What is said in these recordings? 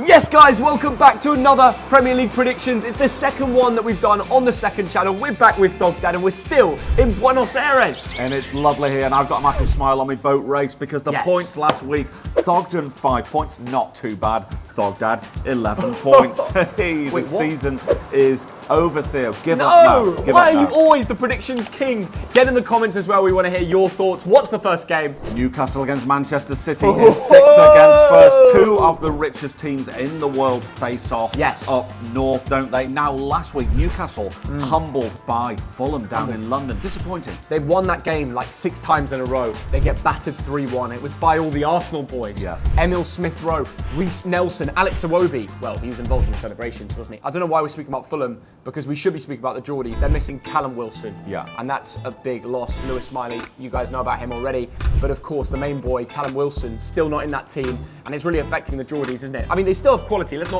Yes guys, welcome back to another Premier League predictions. It's the second one that we've done on the second channel. We're back with Thogdad and we're still in Buenos Aires. And it's lovely here, and I've got a massive smile on my boat race because the points last week, Thogdad 5 points, not too bad. Thogdad 11 points. Hey, the season is over, Theo. Give up now. Why are you always the predictions king? Get in the comments as well, we want to hear your thoughts. What's the first game? Newcastle against Manchester City. Is sixth against first. Two of the richest teams in the world face off up north, don't they? Now, last week, Newcastle humbled by Fulham down in London. Disappointing. They won that game like 6 times in a row. They get battered 3-1. It was by all the Arsenal boys. Yes. Emil Smith-Rowe, Reece Nelson, Alex Iwobi. Well, he was involved in the celebrations, wasn't he? I don't know why we're speaking about Fulham, because we should be speaking about the Geordies. They're missing Callum Wilson. Yeah. And that's a big loss. Lewis Smiley, you guys know about him already. But of course, the main boy, Callum Wilson, still not in that team. And it's really affecting the Geordies, isn't it? I mean, they still have quality. Let's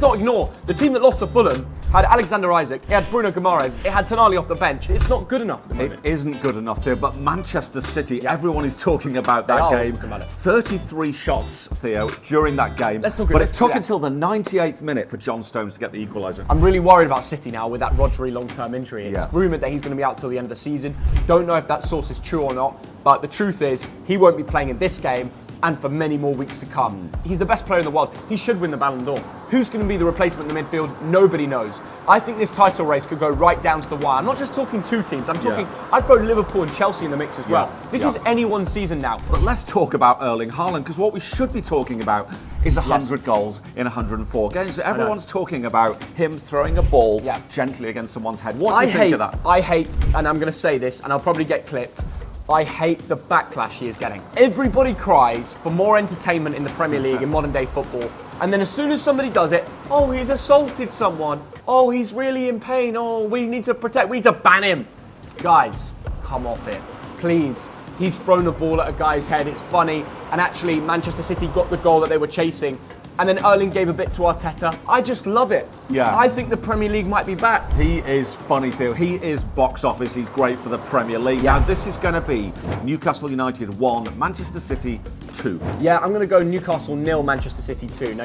not ignore. The team that lost to Fulham had Alexander Isaac, it had Bruno Guimaraes, it had Tonali off the bench. It's not good enough at the moment. It isn't good enough, Theo, but Manchester City, everyone is talking about that game. 33 shots, Theo, during that game. Let's talk but it took until the 98th minute for John Stones to get the equaliser. I'm really worried about City now with that Rodri long-term injury. It's rumoured that he's going to be out till the end of the season. Don't know if that source is true or not, but the truth is he won't be playing in this game and for many more weeks to come. He's the best player in the world. He should win the Ballon d'Or. Who's going to be the replacement in the midfield? Nobody knows. I think this title race could go right down to the wire. I'm not just talking 2 teams. I'm talking, I'd throw Liverpool and Chelsea in the mix as well. This is anyone's season now. But let's talk about Erling Haaland, because what we should be talking about is 100 goals in 104 games. Everyone's talking about him throwing a ball gently against someone's head. What do you think of that? I hate, and I'm going to say this, and I'll probably get clipped, I hate the backlash he is getting. Everybody cries for more entertainment in the Premier League in modern day football. And then as soon as somebody does it, oh, he's assaulted someone. Oh, he's really in pain. Oh, we need to ban him. Guys, come off it, please. He's thrown a ball at a guy's head. It's funny. And actually, Manchester City got the goal that they were chasing. And then Erling gave a bit to Arteta. I just love it. Yeah. I think the Premier League might be back. He is funny, Theo. He is box office. He's great for the Premier League. Now, this is going to be Newcastle United 1, Manchester City 2. Yeah, I'm going to go Newcastle 0, Manchester City 2. Now,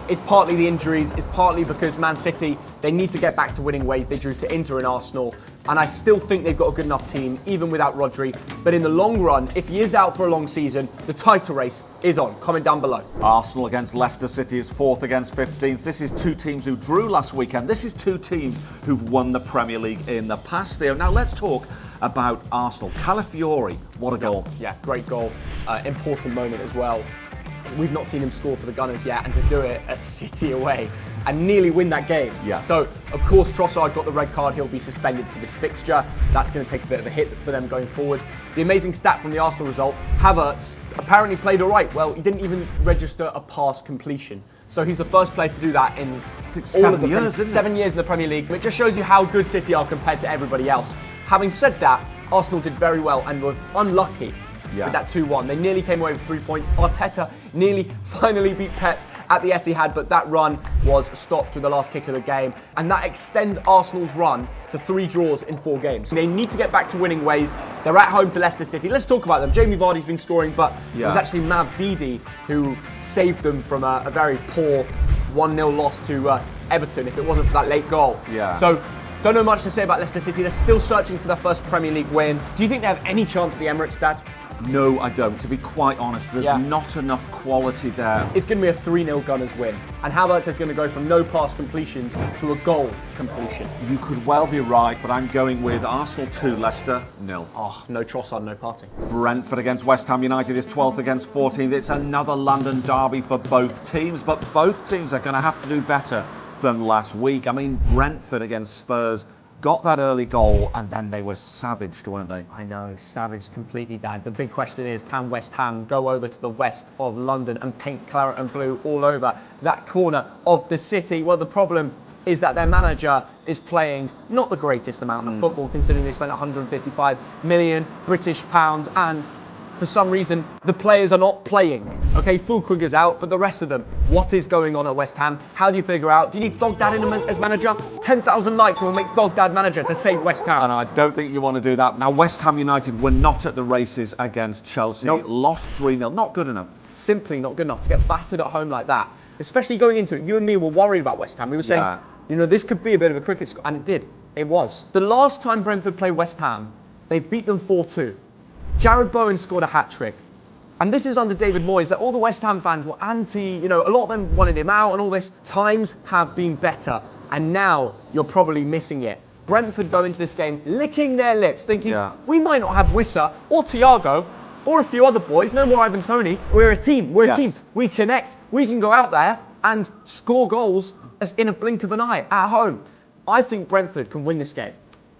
it's partly the injuries. It's partly because Man City, they need to get back to winning ways. They drew to Inter and Arsenal. And I still think they've got a good enough team, even without Rodri. But in the long run, if he is out for a long season, the title race is on. Comment down below. Arsenal against Leicester City is 4th against 15th. This is 2 teams who drew last weekend. This is 2 teams who've won the Premier League in the past, Theo. Now let's talk about Arsenal. Calafiori, what a goal. Yeah, great goal. Important moment as well. We've not seen him score for the Gunners yet, and to do it at City away and nearly win that game. Yes. So, of course, Trossard got the red card. He'll be suspended for this fixture. That's going to take a bit of a hit for them going forward. The amazing stat from the Arsenal result, Havertz apparently played all right. Well, he didn't even register a pass completion. So he's the first player to do that in 7 years, isn't it? 7 years in the Premier League. It just shows you how good City are compared to everybody else. Having said that, Arsenal did very well and were unlucky with that 2-1. They nearly came away with 3 points. Arteta nearly finally beat Pep at the Etihad, but that run was stopped with the last kick of the game. And that extends Arsenal's run to 3 draws in 4 games. They need to get back to winning ways. They're at home to Leicester City. Let's talk about them. Jamie Vardy's been scoring, but it was actually Mav Didi who saved them from a very poor 1-0 loss to Everton if it wasn't for that late goal. So, don't know much to say about Leicester City. They're still searching for their first Premier League win. Do you think they have any chance at the Emirates, Dad? No, I don't. To be quite honest, there's not enough quality there. It's going to be a 3-0 Gunners win. And Havertz is going to go from no pass completions to a goal completion. You could well be right, but I'm going with Arsenal 2, Leicester 0. Oh, no Trossard, no parting. Brentford against West Ham United is 12th against 14th. It's another London derby for both teams, but both teams are going to have to do better than last week. I mean, Brentford against Spurs got that early goal and then they were savaged, weren't they? I know, savaged completely, Dad. The big question is, can West Ham go over to the west of London and paint claret and blue all over that corner of the city? Well, the problem is that their manager is playing not the greatest amount of football, considering they spent 155 million British pounds, and for some reason, the players are not playing. Okay, Füllkrug is out, but the rest of them, what is going on at West Ham? How do you figure out? Do you need Thogdad in as manager? 10,000 likes and we'll make Thogdad manager to save West Ham. And I don't think you want to do that. Now, West Ham United were not at the races against Chelsea. Nope. Lost 3-0. Not good enough. Simply not good enough to get battered at home like that. Especially going into it, you and me were worried about West Ham. We were saying, this could be a bit of a cricket score, and it did. It was. The last time Brentford played West Ham, they beat them 4-2. Jared Bowen scored a hat-trick. And this is under David Moyes, that all the West Ham fans were anti, a lot of them wanted him out and all this. Times have been better, and now you're probably missing it. Brentford go into this game licking their lips, thinking, we might not have Wissa or Thiago or a few other boys, no more Ivan Toney. We're a team, we're a team. We connect, we can go out there and score goals as in a blink of an eye at home. I think Brentford can win this game.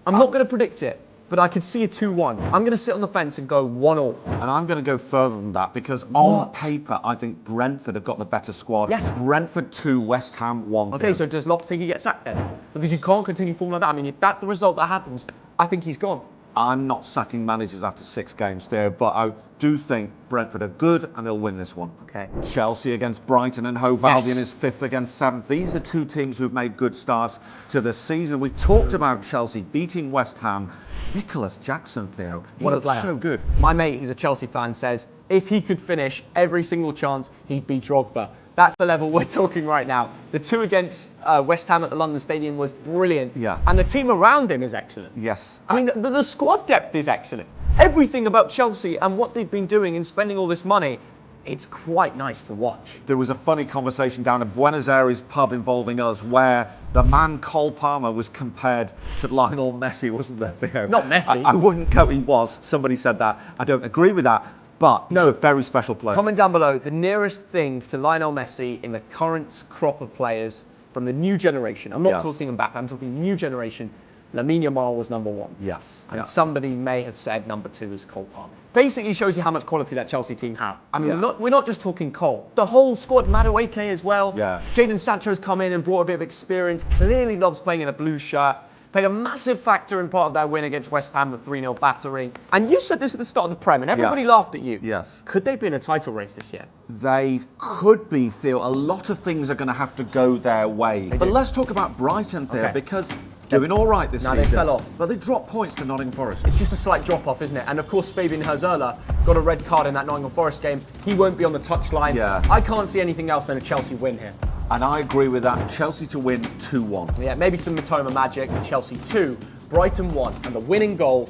I'm not going to predict it, but I could see a 2-1. I'm going to sit on the fence and go 1-1. And I'm going to go further than that because on paper, I think Brentford have got the better squad. Yes. Brentford 2, West Ham 1. Okay, so does Lopetegui get sacked then? Because you can't continue falling like that. I mean, if that's the result that happens, I think he's gone. I'm not sacking managers after 6 games there, but I do think Brentford are good and they'll win this one. Okay. Chelsea against Brighton and Hove Albion is 5th against 7th. These are 2 teams who've made good starts to the season. We talked about Chelsea beating West Ham. Nicholas Jackson, Theo. What a player. So good. My mate, who's a Chelsea fan, says if he could finish every single chance, he'd be Drogba. That's the level we're talking right now. The 2 against West Ham at the London Stadium was brilliant. Yeah. And the team around him is excellent. Yes. I mean, the squad depth is excellent. Everything about Chelsea and what they've been doing and spending all this money, it's quite nice to watch. There was a funny conversation down at Buenos Aires pub involving us where the man Cole Palmer was compared to Lionel Messi, wasn't there, Theo? Not Messi. I wouldn't go he was. Somebody said that. I don't agree with that. But no, a very special player. Comment down below the nearest thing to Lionel Messi in the current crop of players from the new generation. I'm not talking Mbappe, I'm talking new generation. Lamine Yamal was number 1. Yes. And somebody may have said number 2 is Cole Palmer. Basically shows you how much quality that Chelsea team have. I mean, we're not just talking Cole. The whole squad, Madueke as well. Yeah. Jadon Sancho's come in and brought a bit of experience. Clearly loves playing in a blue shirt. Played a massive factor in part of that win against West Ham, the 3-0 battering. And you said this at the start of the Prem, and everybody laughed at you. Yes. Could they be in a title race this year? They could be, Theo. A lot of things are going to have to go their way. But let's talk about Brighton, Theo, because doing all right this season. They fell off. But they dropped points to Nottingham Forest. It's just a slight drop-off, isn't it? And of course, Fabian Herzerla got a red card in that Nottingham Forest game. He won't be on the touchline. Yeah. I can't see anything else than a Chelsea win here. And I agree with that. Chelsea to win 2-1. Yeah, maybe some Matoma magic. Chelsea 2, Brighton 1. And the winning goal,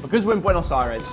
because we're in Buenos Aires,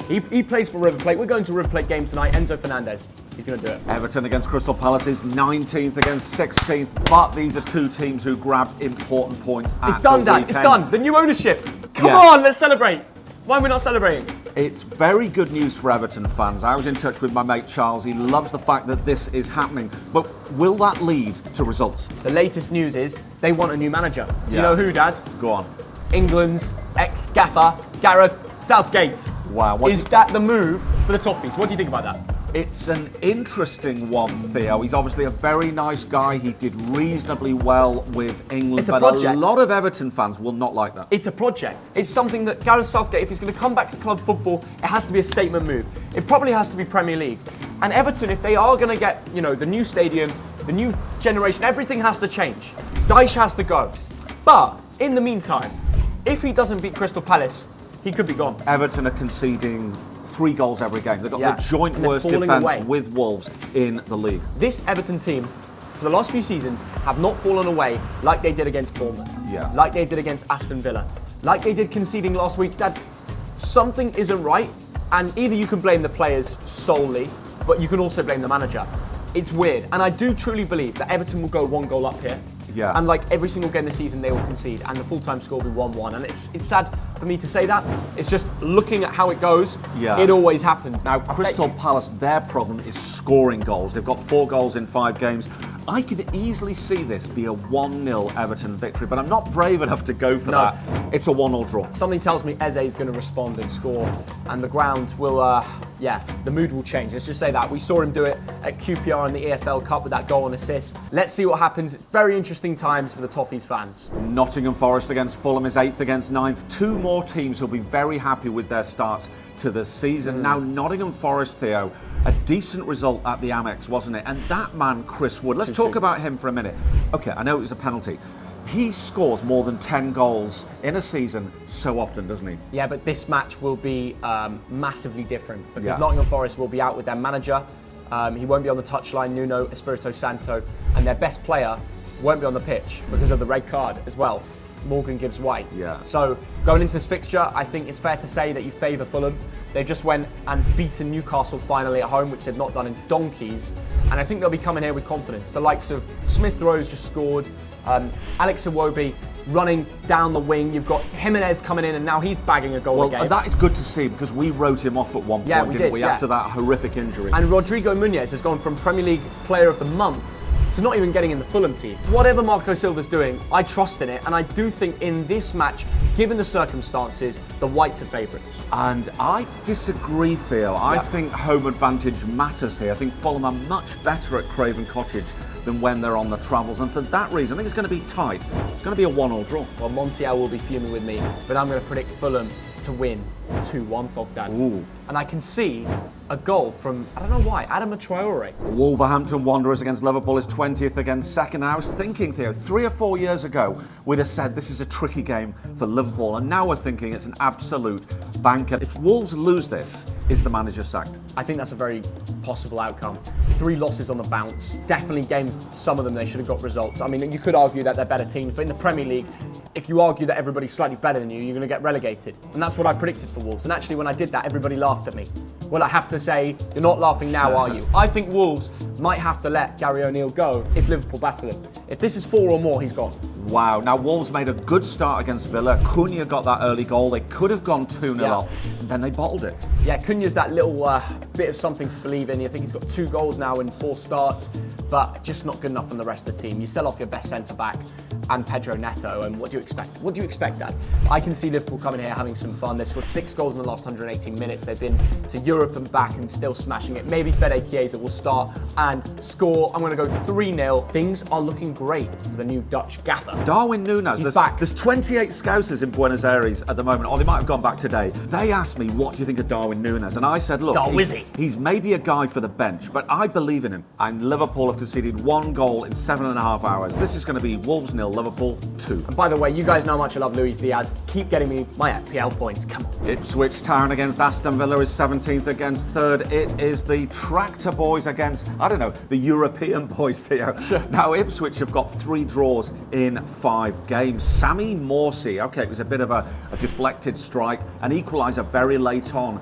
he plays for River Plate. We're going to River Plate game tonight. Enzo Fernandez. He's going to do it. Everton against Crystal Palace is 19th against 16th. But these are 2 teams who grabbed important points at It's done, the Dad. weekend. It's done. The new ownership. Come on, let's celebrate. Why are we not celebrating? It's very good news for Everton fans. I was in touch with my mate Charles. He loves the fact that this is happening. But will that lead to results? The latest news is they want a new manager. Do you know who, Dad? Go on. England's ex-gaffer, Gareth Southgate. Wow. Is that the move for the Toffees? What do you think about that? It's an interesting one, Theo. He's obviously a very nice guy. He did reasonably well with England. It's a but project. A lot of Everton fans will not like that. It's a project. It's something that Gareth Southgate, if he's going to come back to club football, it has to be a statement move. It probably has to be Premier League. And Everton, if they are going to get, the new stadium, the new generation, everything has to change. Dyche has to go. But in the meantime, if he doesn't beat Crystal Palace, he could be gone. Everton are conceding 3 goals every game. They've got the joint worst defence away with Wolves in the league. This Everton team, for the last few seasons, have not fallen away like they did against Bournemouth, like they did against Aston Villa, like they did conceding last week. That something isn't right, and either you can blame the players solely, but you can also blame the manager. It's weird, and I do truly believe that Everton will go 1 goal up here. Yeah. And like every single game this season, they will concede, and the full-time score will be 1-1. And it's sad for me to say that. It's just looking at how it goes. It always happens. Now, Crystal Palace, their problem is scoring goals. They've got 4 goals in 5 games. I could easily see this be a 1-0 Everton victory, but I'm not brave enough to go for that. It's a 1-1 draw. Something tells me Eze is going to respond and score, and the ground will, the mood will change. Let's just say that. We saw him do it at QPR in the EFL Cup with that goal and assist. Let's see what happens. It's very interesting times for the Toffees fans. Nottingham Forest against Fulham is 8th against 9th. 2 more teams who'll be very happy with their starts to the season. Now, Nottingham Forest, Theo, a decent result at the Amex, wasn't it? And that man, Chris Wood, let's talk about him for a minute. Okay, I know it was a penalty. He scores more than 10 goals in a season so often, doesn't he? Yeah, but this match will be massively different because Nottingham Forest will be out with their manager. He won't be on the touchline, Nuno Espirito Santo, and their best player won't be on the pitch because of the red card as well, Morgan Gibbs-White. Yeah. So going into this fixture, I think it's fair to say that you favour Fulham. They've just went and beaten Newcastle finally at home, which they've not done in donkeys. And I think they'll be coming here with confidence. The likes of Smith Rowe's just scored, Alex Iwobi running down the wing. You've got Jimenez coming in, and now he's bagging a goal again. Well, that is good to see because we wrote him off at one point, didn't we? After that horrific injury. And Rodrigo Muniz has gone from Premier League Player of the Month to not even getting in the Fulham team. Whatever Marco Silva's doing, I trust in it, and I do think in this match, given the circumstances, the Whites are favourites. And I disagree, Theo. I think home advantage matters here. I think Fulham are much better at Craven Cottage than when they're on the travels, and for that reason, I think it's going to be tight. It's going to be a 1-1 draw. Well, Montiel will be fuming with me, but I'm going to predict Fulham to win 2-1, Fogdad. Ooh. And I can see a goal from, I don't know why, Adama Traore. Wolverhampton Wanderers against Liverpool is 20th against 2nd. And I was thinking, Theo, 3 or 4 years ago, we'd have said this is a tricky game for Liverpool, and now we're thinking it's an absolute banker. If Wolves lose this, is the manager sacked? I think that's a very possible outcome. 3 losses on the bounce. Definitely games, some of them they should have got results. I mean, you could argue that they're better teams, but in the Premier League, if you argue that everybody's slightly better than you, you're going to get relegated. And that's what I predicted for Wolves. And actually, when I did that, everybody laughed at me. Well, I have to say, you're not laughing now, are you? I think Wolves might have to let Gary O'Neill go if Liverpool battle him. If this is 4 or more, he's gone. Wow. Now, Wolves made a good start against Villa. Cunha got that early goal. They could have gone 2-0 up, and then they bottled it. Yeah, Cunha's that little bit of something to believe in. I think he's got 2 goals now in 4 starts, but just not good enough from the rest of the team. You sell off your best centre-back and Pedro Neto, and what do you expect? What do you expect, Dad? I can see Liverpool coming here having some fun. They've scored 6 goals in the last 118 minutes. They've been to Europe and back and still smashing it. Maybe Fede Chiesa will start and score. I'm going to go 3-0. Things are looking great for the new Dutch gaffer. Darwin Núñez. He's back. There's 28 Scousers in Buenos Aires at the moment, or they might have gone back today. They asked me, what do you think of Darwin Núñez? And I said, look, he's maybe a guy for the bench, but I believe in him. And Liverpool have conceded 1 goal in 7.5 hours. This is going to be Wolves 0, Liverpool 2. And by the way, you guys know how much I love Luis Diaz. Keep getting me my FPL points. Come on. Ipswich Town against Aston Villa is 17th against 3rd. It is the Tractor Boys against, I don't know, the European boys, Theo. Sure. Now, Ipswich have got 3 draws in 5 games. Sammy Morsey, okay, it was a bit of a deflected strike, an equaliser very late on.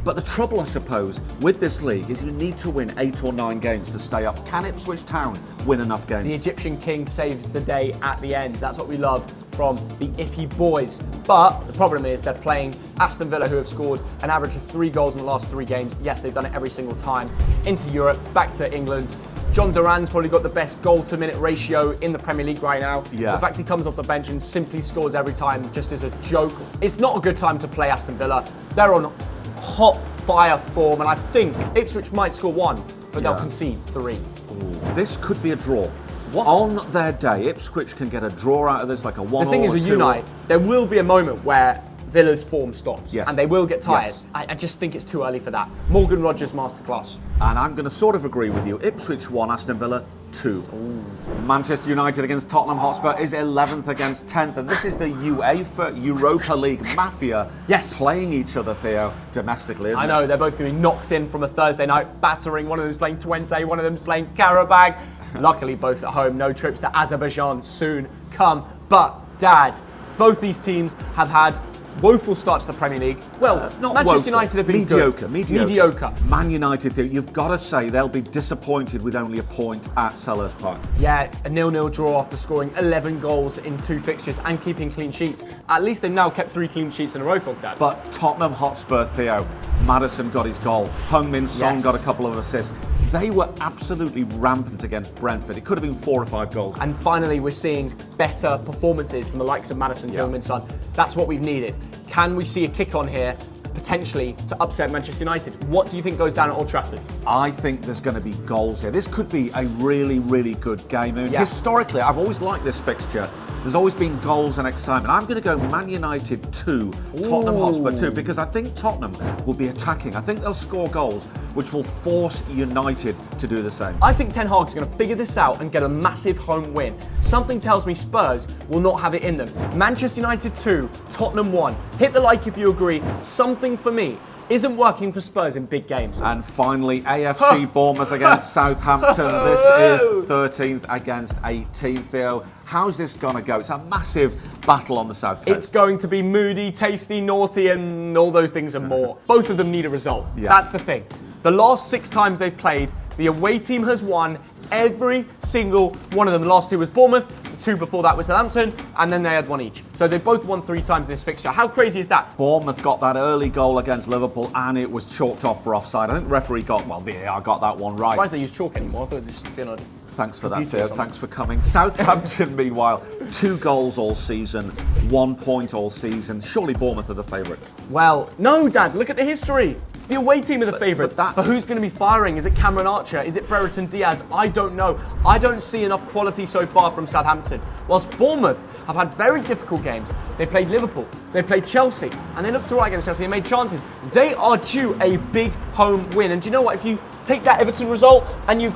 But the trouble, I suppose, with this league is you need to win 8 or 9 games to stay up. Can Ipswich Town win enough games? The Egyptian king saves the day at the end. That's what we love from the Ippy boys. But the problem is they're playing Aston Villa, who have scored an average of 3 goals in the last 3 games. Yes, they've done it every single time. Into Europe, back to England. John Duran's probably got the best goal-to-minute ratio in the Premier League right now. Yeah. The fact he comes off the bench and simply scores every time just is a joke. It's not a good time to play Aston Villa. They're on hot fire form, and I think Ipswich might score 1, but they'll concede 3. Ooh. This could be a draw. What? On their day, Ipswich can get a draw out of this, like a 1 The thing is with United, there will be a moment where Villa's form stops, and they will get tired. Yes. I just think it's too early for that. Morgan Rogers masterclass. And I'm going to sort of agree with you. Ipswich 1, Aston Villa 2. Ooh. Manchester United against Tottenham Hotspur is 11th against 10th, and this is the UEFA Europa League mafia playing each other, Theo, domestically, isn't it? I know, they're both going to be knocked in from a Thursday night battering. One of them's playing Twente, one of them's playing Karabag. Luckily, both at home. No trips to Azerbaijan soon come. But, Dad, both these teams have had woeful start to the Premier League. Well, not Manchester woeful. United have been mediocre. Man United, you've got to say they'll be disappointed with only a point at Selhurst Park. Yeah, a 0-0 draw after scoring 11 goals in 2 fixtures and keeping clean sheets. At least they've now kept 3 clean sheets in a row, Fogdad. But Tottenham Hotspur, Theo, Maddison got his goal. Heung-min Son got a couple of assists. They were absolutely rampant against Brentford. It could have been 4 or 5 goals. And finally, we're seeing better performances from the likes of Maddison, Heung-min Son. That's what we've needed. Can we see a kick on here, potentially, to upset Manchester United? What do you think goes down at Old Trafford? I think there's going to be goals here. This could be a really, really good game. I mean, historically, I've always liked this fixture. There's always been goals and excitement. I'm going to go Man United 2, Tottenham Hotspur 2, because I think Tottenham will be attacking. I think they'll score goals, which will force United to do the same. I think Ten Hag's going to figure this out and get a massive home win. Something tells me Spurs will not have it in them. Manchester United 2, Tottenham 1. Hit the like if you agree. Something for me isn't working for Spurs in big games. And finally, AFC Bournemouth against Southampton. This is 13th against 18th. Theo, how's this going to go? It's a massive battle on the South Coast. It's going to be moody, tasty, naughty, and all those things and more. Both of them need a result. Yeah. That's the thing. The last 6 times they've played, the away team has won every single one of them. The last 2 was Bournemouth, the 2 before that was Southampton, and then they had 1 each. So they both won 3 times this fixture. How crazy is that? Bournemouth got that early goal against Liverpool and it was chalked off for offside. I think the referee VAR got that one right. I'm surprised they use chalk anymore. I thought it'd just been a... Thanks for that, Theo. Thanks for coming. Southampton, meanwhile, 2 goals all season, 1 point all season. Surely Bournemouth are the favourites. Well, no, Dad. Look at the history. The away team are the favourites. But who's going to be firing? Is it Cameron Archer? Is it Brereton Diaz? I don't know. I don't see enough quality so far from Southampton. Whilst Bournemouth have had very difficult games. They played Liverpool, they played Chelsea, and they looked all right against Chelsea. They made chances. They are due a big home win. And do you know what? If you take that Everton result and you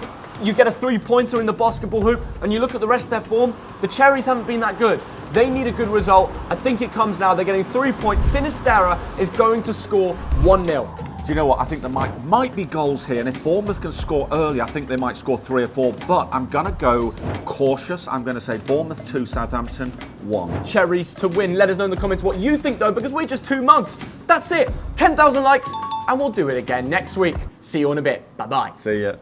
get a 3-pointer in the basketball hoop and you look at the rest of their form, the Cherries haven't been that good. They need a good result. I think it comes now. They're getting 3 points. Sinistera is going to score 1-0. Do you know what? I think there might be goals here, and if Bournemouth can score early, I think they might score 3 or 4. But I'm going to go cautious. I'm going to say Bournemouth 2, Southampton 1. Cherries to win. Let us know in the comments what you think, though, because we're just 2 mugs. That's it. 10,000 likes, and we'll do it again next week. See you in a bit. Bye-bye. See ya.